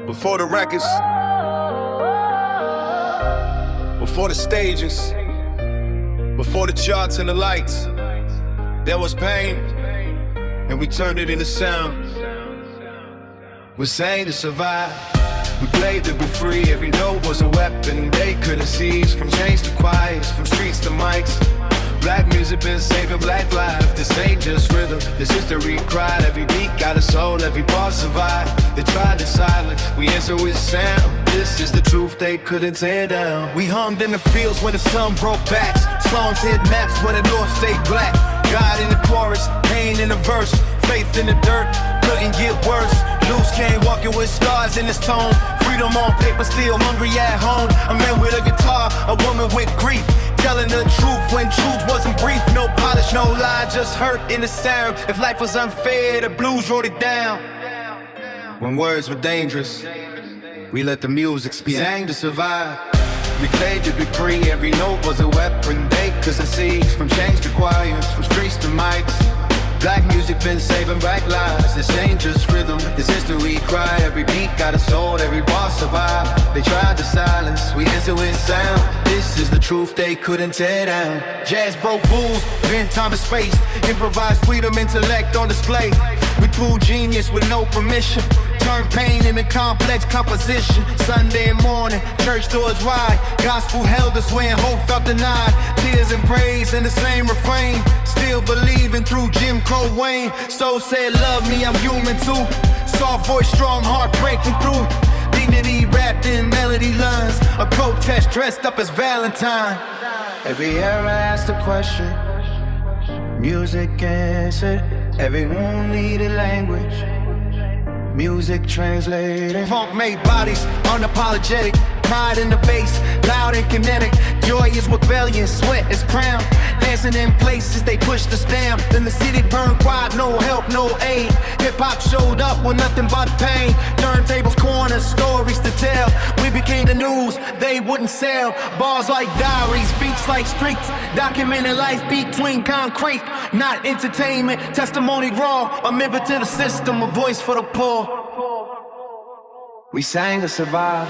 Before the records, before the stages, before the charts and the lights, there was pain, and we turned it into sound. We sang to survive, we played to be free. Every note was a weapon they couldn't seize. From chains to choirs, from streets to mics, black music been saving black lives. This ain't just rhythm, this history cried. Every beat got a soul, every bar survived. They tried to silence, we answer with sound. This is the truth they couldn't tear down. We hummed in the fields when the sun broke backs. Songs hit maps when the north stayed black. God in the chorus, pain in the verse, faith in the dirt, couldn't get worse. Loose came walking with stars in his tone. Freedom on paper, still hungry at home. A man with a guitar, a woman with grief, telling the truth when truth wasn't brief. No polish, no lie, just hurt in the sound. If life was unfair, the blues wrote it down. When words were dangerous, we let the music speak. Sang to survive, we played to be free. Every note was a weapon they couldn't see. From chains to choirs, from streets to mics, black music been saving black lives. This ain't just rhythm, this history cry. Every beat got a soul, every bar survived. They tried to silence, we answer with sound. This is the truth they couldn't tear down. Jazz broke rules, been time and space. Improvised freedom, intellect on display. We pulled genius with no permission, turned pain into complex composition. Sunday morning, church doors wide. Gospel held us when hope felt denied. Tears and praise in the same refrain. Still believing through Jim Crow Wayne. Soul said love me, I'm human too. Soft voice, strong heart breaking through. Dignity wrapped in melody lines. A protest dressed up as Valentine. Every era asked a question, music answered. Everyone needed language, music translated. Funk made bodies unapologetic. Pride in the bass, loud and kinetic. Joy is rebellion, sweat is crown. Dancing in places they push the stamp. Then the city burned quiet, no help, no aid. Hip-hop showed up with nothing but pain. Turntables, corners, stories to tell. We became the news, they wouldn't sell. Bars like diaries, beats like streets. Documenting life between concrete. Not entertainment, testimony raw. A member to the system, a voice for the poor. We sang to survive,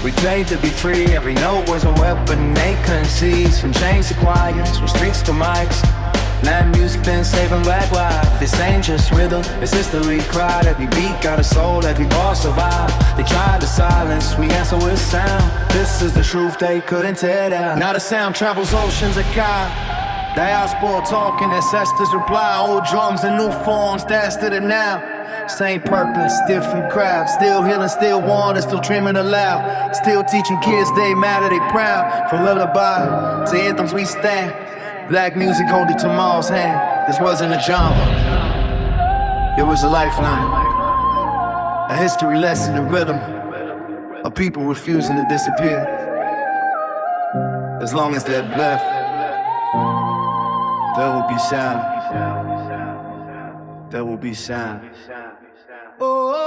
we played to be free. Every note was a weapon they couldn't seize. From chains to choirs, from streets to mics, land music been saving black lives. This ain't just rhythm, it's history cried. Every beat got a soul, every bar survived. They tried to silence, we answer with sound. This is the truth they couldn't tear down. Now the sound travels oceans of God. Diaspora talking, ancestors reply. Old drums and new forms, that's to the now. Same purpose, different crowd. Still healing, still wanting, still dreaming aloud. Still teaching kids they matter, they proud. From lullaby to anthems we stand. Black music holding tomorrow's hand. This wasn't a genre, it was a lifeline. A history lesson in rhythm. A people refusing to disappear. As long as they're left, there will be sound. There will be sound. Oh.